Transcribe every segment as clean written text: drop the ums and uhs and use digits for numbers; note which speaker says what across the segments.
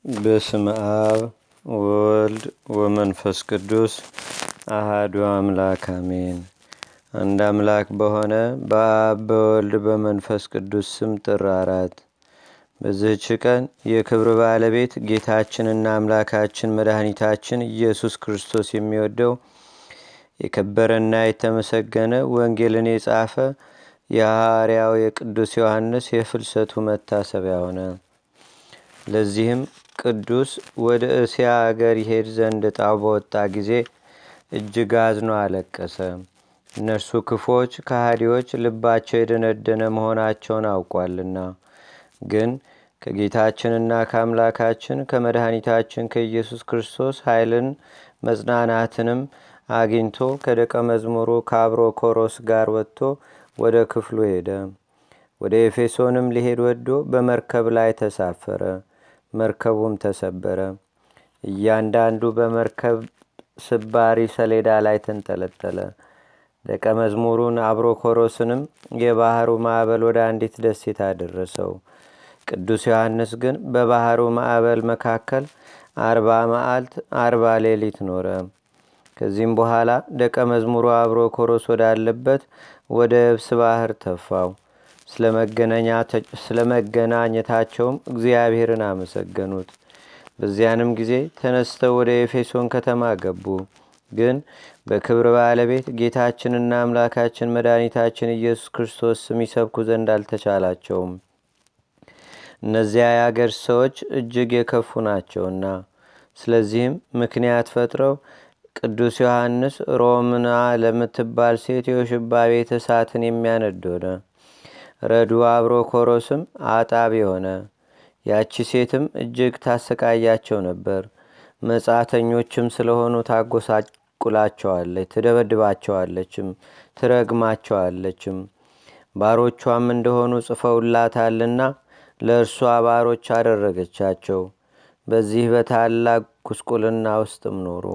Speaker 1: በስመ አብ ወወልድ ወመንፈስ ቅዱስ አሃዱ አምላክ አሜን። አንድ አምላክ በሆነ በአብ በወልድ በመንፈስ ቅዱስ ስም ጥር 4 በዚህች ቀን የክብር ባለቤት ጌታችንና አምላካችን መድኃኒታችን ኢየሱስ ክርስቶስ የሚወደው የከበረና የተመሰገነ ወንጌልን የጻፈ የሐዋርያው የቅዱስ ዮሐንስ የፍልሰቱ መታሰቢያ ሆነ። ለዚህም ቅዱስ ወደ እስያ አገር ይሄድ ዘንድ ዕጣው በወጣ ጊዜ እጅግ አዝኖ አለቀሰ። እነርሱ ክፎች ከሃዲዎች፣ ልባቸው የደነደነ መሆናቸውን አውቋልና። ግን ከጌታችንና ከአምላካችን ከመድኃኒታችን ከኢየሱስ ክርስቶስ ኃይልን መጽናናትንም አግኝቶ ከደቀ መዝሙሩ ከአብሮኮሮስ ጋር ወጥቶ ወደ ክፍሉ ሄደ። ወደ ኤፌሶንም ሊሄድ ወዶ በመርከብ ላይ ተሳፈረ። መርከቡም ተሰበረ። እያንዳንዱ በመርከብ ስባሪ ሰሌዳ ላይ ተንጠለጠለ። ደቀ መዝሙሩን አብሮኮሮስንም የባህሩ ማዕበል ወደ አንዲት ደሴት አደረሰው። ቅዱስ ዮሐንስ ግን በባህሩ ማዕበል መካከል 40 መዓልት 40 ሌሊት ኖረ። ከዚህም በኋላ ደቀ መዝሙሩ አብሮኮሮስ ወዳለበት ወደ የብስ ባህር ተፋው። ስለ መገናኘታቸውም እግዚአብሔርን አመሰገኑት። በዚያንም ጊዜ ተነስተው ወደ ኤፌሶን ከተማ ገቡ። ግን በክብር ባለቤት ጌታችንና አምላካችን መድኃኒታችን ኢየሱስ ክርስቶስ ስም ይሰብኩ ዘንድ አልተቻላቸውም። እነዚያ የአገር ሰዎች እጅግ የከፉ ናቸውና። ስለዚህም ምክንያት ፈጥረው ቅዱስ ዮሐንስ ሮምና ለምትባል ሴት የውሽባ ቤት እሳትን የሚያነድ ሆነ። ረዱ አብሮኮሮስም አጣቢ ሆነ። ያቺ ሴትም እጅግ ታሰቃያቸው ነበር። መጻተኞችም ስለሆኑ ታጎሳቁላቸዋለች፣ ትደበድባቸዋለችም፣ ትረግማቸዋለችም። ባሮቿም እንደሆኑ ጽፈውላታልና ለእርሷ ባሮች አደረገቻቸው። በዚህ በታላቅ ጉስቁልና ውስጥም ኖሩ።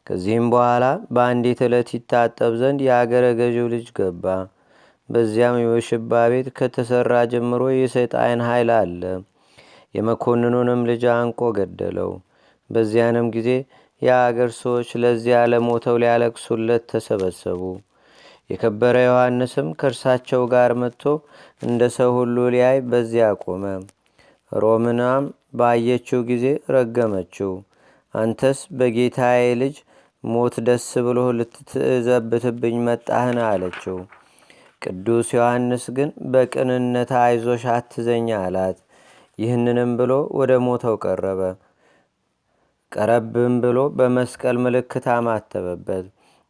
Speaker 1: ከዚህም በኋላ በአንዲት ዕለት ይታጠብ ዘንድ የአገረ ገዢው ልጅ ገባ። በዚያም የውሽባ ቤት ከተሰራ ጀምሮ የሰይጣን ኃይል አለ። የመኮንኑንም ልጅ አንቆ ገደለው። በዚያንም ጊዜ የአገር ሰዎች ለዚያ ለሞተው ሊያለቅሱለት ተሰበሰቡ። የከበረ ዮሐንስም ከእርሳቸው ጋር መጥቶ እንደ ሰው ሁሉ ሊያይ በዚያ ቆመ። ሮምናም ባየችው ጊዜ ረገመችው። አንተስ በጌታዬ ልጅ ሞት ደስ ብሎ ልትዘብትብኝ መጣህን? አለችው። ቅዱስ ዮሐንስ ግን በቅንነት አይዞሽ አትዘኛ አላት። ይህንንም ብሎ ወደ ሞተው ቀረበ። ቀረብም ብሎ በመስቀል ምልክት አማተበበት፣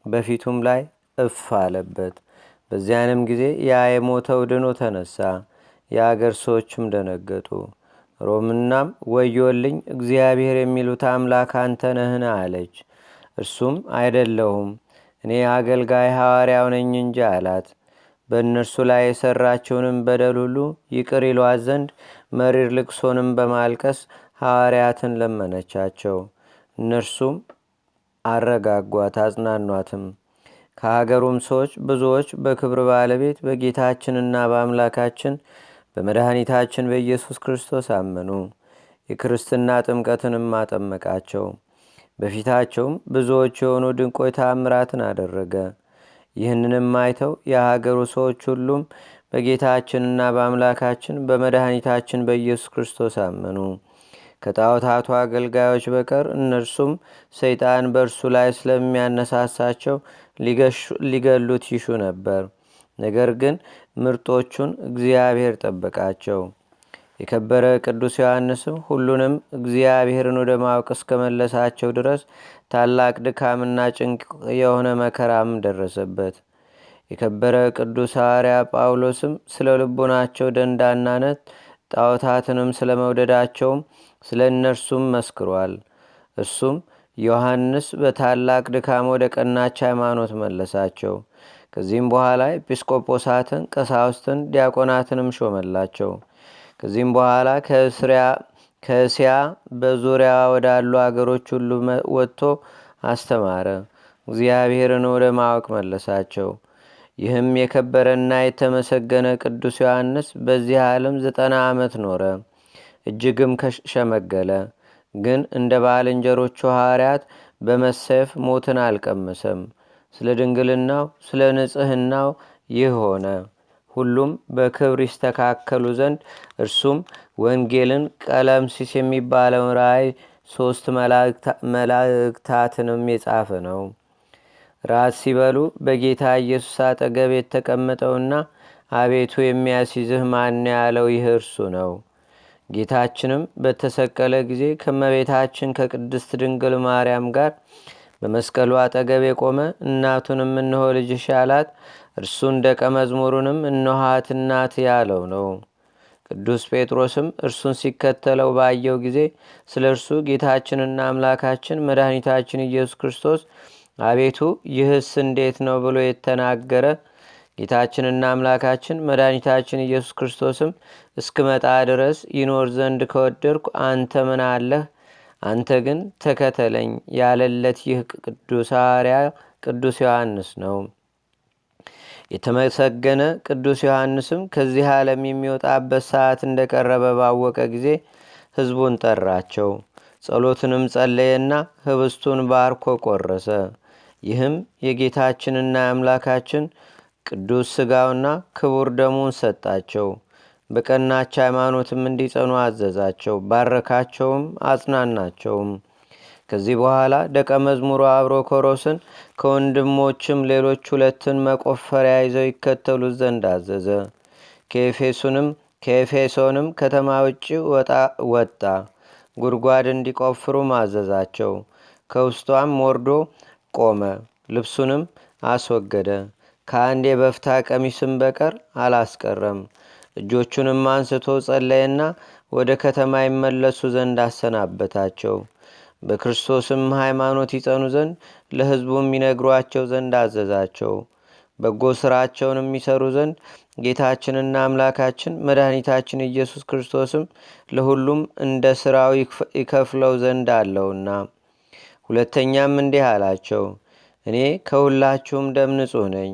Speaker 1: በፊቱም ላይ እፍ አለበት። በዚያንም ጊዜ ያ የሞተው ድኖ ተነሳ። የአገር ሰዎችም ደነገጡ። ሮምናም ወዮልኝ፣ እግዚአብሔር የሚሉት አምላክ አንተ ነህን? አለች። እርሱም አይደለሁም፣ እኔ አገልጋይ ሐዋርያው ነኝ እንጂ አላት። በእነርሱ ላይ የሠራቸውንም በደል ሁሉ ይቅር ይሏት ዘንድ መሪር ልቅሶንም በማልቀስ ሐዋርያትን ለመነቻቸው። እነርሱም አረጋጓት፣ አጽናኗትም። ከሀገሩም ሰዎች ብዙዎች በክብር ባለቤት በጌታችንና በአምላካችን በመድኃኒታችን በኢየሱስ ክርስቶስ አመኑ። የክርስትና ጥምቀትንም አጠመቃቸው። በፊታቸውም ብዙዎች የሆኑ ድንቆይ ተአምራትን አደረገ። ይህንንም አይተው የሀገሩ ሰዎች ሁሉም በጌታችንና በአምላካችን በመድኃኒታችን በኢየሱስ ክርስቶስ አመኑ። ከጣዖታቱ አገልጋዮች በቀር እነርሱም ሰይጣን በእርሱ ላይ ስለሚያነሳሳቸው ሊገሉት ይሹ ነበር። ነገር ግን ምርጦቹን እግዚአብሔር ጠበቃቸው። የከበረ ቅዱስ ዮሐንስም ሁሉንም እግዚአብሔርን ወደ ማወቅ እስከመለሳቸው ድረስ ታላቅ ድካምና ጭንቅ የሆነ መከራም ደረሰበት። የከበረ ቅዱስ ሐዋርያ ጳውሎስም ስለ ልቡናቸው ደንዳናነት ጣዖታትንም ስለ መውደዳቸውም ስለ እነርሱም መስክሯል። እርሱም ዮሐንስ በታላቅ ድካም ወደ ቀናች ሃይማኖት መለሳቸው። ከዚህም በኋላ ኤጲስቆጶሳትን፣ ቀሳውስትን፣ ዲያቆናትንም ሾመላቸው። ከዚህም በኋላ ከእስያ በዙሪያ ወዳሉ አገሮች ሁሉ ወጥቶ አስተማረ። እግዚአብሔርን ወደ ማወቅ መለሳቸው። ይህም የከበረና የተመሰገነ ቅዱስ ዮሐንስ በዚህ ዓለም 90 ዓመት ኖረ። እጅግም ሸመገለ። ግን እንደ ባልንጀሮቹ ሐዋርያት በመሰየፍ ሞትን አልቀመሰም። ስለ ድንግልናው ስለ ንጽሕናው ይህ ሆነ። ሁሉም በክብር ይስተካከሉ ዘንድ እርሱም ወንጌልን፣ ቀለምሲስ የሚባለውን ራእይ፣ 3 መላእክታትንም የጻፈ ነው። ራት ሲበሉ በጌታ ኢየሱስ አጠገብ የተቀመጠውና አቤቱ የሚያስይዝህ ማን ያለው ይህ እርሱ ነው። ጌታችንም በተሰቀለ ጊዜ ከመቤታችን ከቅድስት ድንግል ማርያም ጋር በመስቀሉ አጠገብ የቆመ እናቱንም እነሆ ልጅሽ ያላት እርሱን ደቀ መዝሙሩንም እነኋት እናት ያለው ነው። ቅዱስ ጴጥሮስም እርሱን ሲከተለው ባየው ጊዜ ስለ እርሱ ጌታችንና አምላካችን መድኃኒታችን ኢየሱስ ክርስቶስ አቤቱ ይህስ እንዴት ነው ብሎ የተናገረ ጌታችንና አምላካችን መድኃኒታችን ኢየሱስ ክርስቶስም እስክመጣ ድረስ ይኖር ዘንድ ከወደድኩ አንተ ምን አለህ? አንተ ግን ተከተለኝ ያለለት ይህ ቅዱስ ሐዋርያ ቅዱስ ዮሐንስ ነው። የተመሰገነ ቅዱስ ዮሐንስም ከዚህ ዓለም የሚወጣበት ሰዓት እንደቀረበ ባወቀ ጊዜ ሕዝቡን ጠራቸው። ጸሎትንም ጸለየና ህብስቱን ባርኮ ቆረሰ። ይህም የጌታችንና የአምላካችን ቅዱስ ሥጋውና ክቡር ደሙን ሰጣቸው። በቀናች ሃይማኖትም እንዲጸኑ አዘዛቸው። ባረካቸውም አጽናናቸውም። ከዚህ በኋላ ደቀ መዝሙሩ አብሮኮሮስን ከወንድሞችም ሌሎች 2 መቆፈሪያ ይዘው ይከተሉት ዘንድ አዘዘ። ከኤፌሶንም ከተማ ውጭ ወጣ። ጉድጓድ እንዲቆፍሩ አዘዛቸው። ከውስጧም ወርዶ ቆመ። ልብሱንም አስወገደ። ከአንድ የበፍታ ቀሚስም በቀር አላስቀረም። እጆቹንም አንስቶ ጸለየና ወደ ከተማ ይመለሱ ዘንድ አሰናበታቸው። በክርስቶስም ሃይማኖት ይጸኑ ዘንድ ለሕዝቡም ይነግሯቸው ዘንድ አዘዛቸው። በጎ ሥራቸውን የሚሰሩ ዘንድ ጌታችንና አምላካችን መድኃኒታችን ኢየሱስ ክርስቶስም ለሁሉም እንደ ሥራው ይከፍለው ዘንድ አለውና። ሁለተኛም እንዲህ አላቸው፣ እኔ ከሁላችሁም ደም ንጹሕ ነኝ።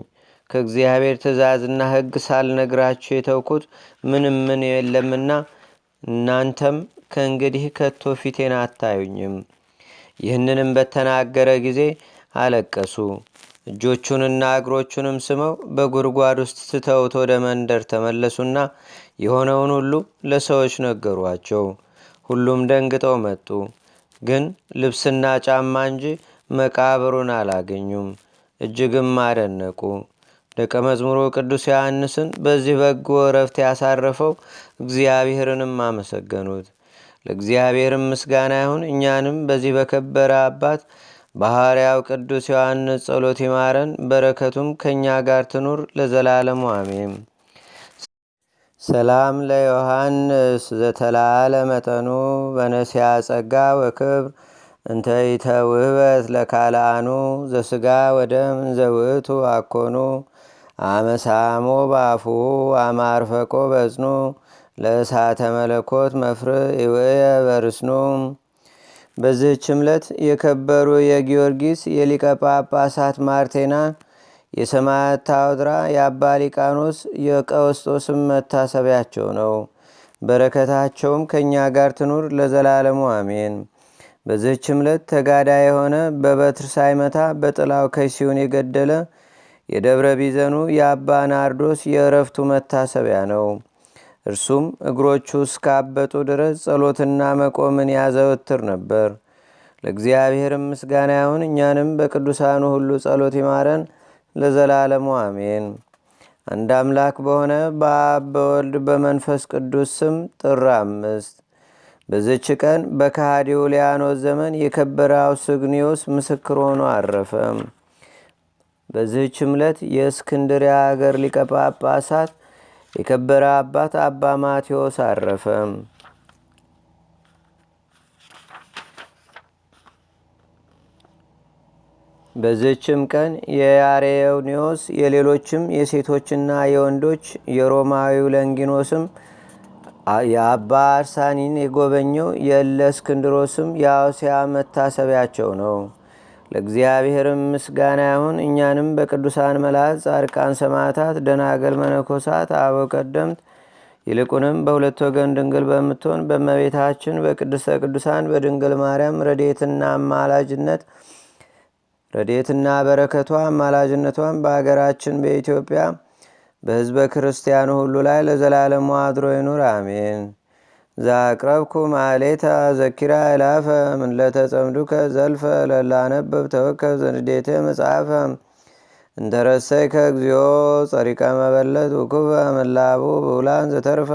Speaker 1: ከእግዚአብሔር ትእዛዝና ሕግ ሳልነግራችሁ የተውኩት ምን የለምና እናንተም ከእንግዲህ ከቶ ፊቴን አታዩኝም። ይህንንም በተናገረ ጊዜ አለቀሱ። እጆቹንና እግሮቹንም ስመው በጉድጓድ ውስጥ ስተውት ወደ መንደር ተመለሱና የሆነውን ሁሉ ለሰዎች ነገሯቸው። ሁሉም ደንግጠው መጡ። ግን ልብስና ጫማ እንጂ መቃብሩን አላገኙም። እጅግም አደነቁ። ደቀ መዝሙሩ ቅዱስ ዮሐንስን በዚህ በጎ እረፍት ያሳረፈው እግዚአብሔርንም አመሰገኑት። ለእግዚአብሔርም ምስጋና ይሁን። እኛንም በዚህ በከበረ አባት በሐዋርያው ቅዱስ ዮሐንስ ጸሎት ይማረን፣ በረከቱም ከእኛ ጋር ትኑር ለዘላለሙ አሜን። ሰላም ለዮሐንስ ዘተላለ መጠኑ በነሲያ ጸጋ ወክብር እንተ ይተውህበት ለካልአኑ ዘስጋ ወደም ዘውእቱ አኮኑ አመሳሞ ባፉ አማርፈቆ በጽኑ ለእሳተ መለኮት መፍር ይውየ በርስኑ። በዚህች ዕለት የከበሩ የጊዮርጊስ የሊቀ ጳጳሳት ማርቴና የሰማዕት ታውድራ የአባ ሊቃኖስ የቀውስጦስም መታሰቢያቸው ነው። በረከታቸውም ከእኛ ጋር ትኑር ለዘላለሙ አሜን። በዚህች ዕለት ተጋዳ የሆነ በበትር ሳይመታ በጥላው ከይሲውን የገደለ የደብረ ቢዘኑ የአባ ናርዶስ የእረፍቱ መታሰቢያ ነው። እርሱም እግሮቹ እስካበጡ ድረስ ጸሎትና መቆምን ያዘወትር ነበር። ለእግዚአብሔርም ምስጋና ይሁን። እኛንም በቅዱሳኑ ሁሉ ጸሎት ይማረን ለዘላለሙ አሜን። አንድ አምላክ በሆነ በአብ በወልድ በመንፈስ ቅዱስ ስም ጥር 5 በዝች ቀን በከሃዲው ሊያኖስ ዘመን የከበረ አውስግኒዮስ ምስክር ሆኖ አረፈ። በዚህች ዕለት የእስክንድርያ አገር ሊቀ ጳጳሳት የከበረ አባት አባ ማቴዎስ አረፈ። በዚህችም ቀን የያሬውኒዮስ የሌሎችም የሴቶችና የወንዶች የሮማዊው ለንጊኖስም የአባ አርሳኒን የጎበኘው የእለ እስክንድሮስም የአውሲያ መታሰቢያቸው ነው። ለእግዚአብሔርም ምስጋና ይሁን። እኛንም በቅዱሳን መላእክት፣ ጻድቃን፣ ሰማዕታት፣ ደናገል፣ መነኮሳት፣ አበው ቀደምት ይልቁንም በሁለት ወገን ድንግል በምትሆን በእመቤታችን በቅድስተ ቅዱሳን በድንግል ማርያም ረድኤትና በረከቷ አማላጅነቷን በአገራችን በኢትዮጵያ በሕዝበ ክርስቲያኑ ሁሉ ላይ ለዘላለሙ አድሮ ይኑር፣ አሜን። ዛቅረብኩ ማሌታ ዘኪራ ይላፈ ምንለተጸምዱከ ዘልፈ ለላነብብ ተወከብ ዘንዴቴ መጽሐፈ እንተረሰይከ እግዚኦ ጸሪቀ መበለት ውኩበ ምላቡ ብውላን ዘተርፈ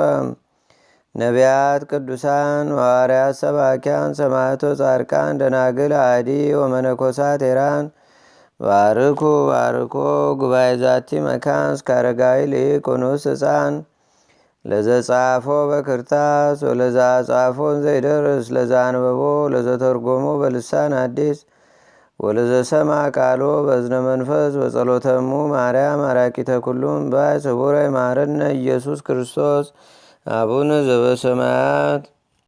Speaker 1: ነቢያት፣ ቅዱሳን፣ ሐዋርያት፣ ሰባኪያን፣ ሰማዕቶ፣ ጻድቃን፣ ደናግል፣ አዲ ወመነኮሳት ሄራን ባርኩ ባርኮ ጉባኤ ዛቲ መካን እስከ አረጋዊ ልኢቅ ወንዑስ ሕፃን ለዘጻፎ በክርታስ ወለዛ ጻፎን ዘይደርስ ለዛ አንበቦ ለዘተርጎሞ በልሳን አዲስ ወለዘሰማ ቃሎ በዝነ መንፈስ በጸሎተሙ ማርያም አራቂተ ኩሉም ባይ ስቡረ ማረነ ኢየሱስ ክርስቶስ አቡነ ዘበሰማያት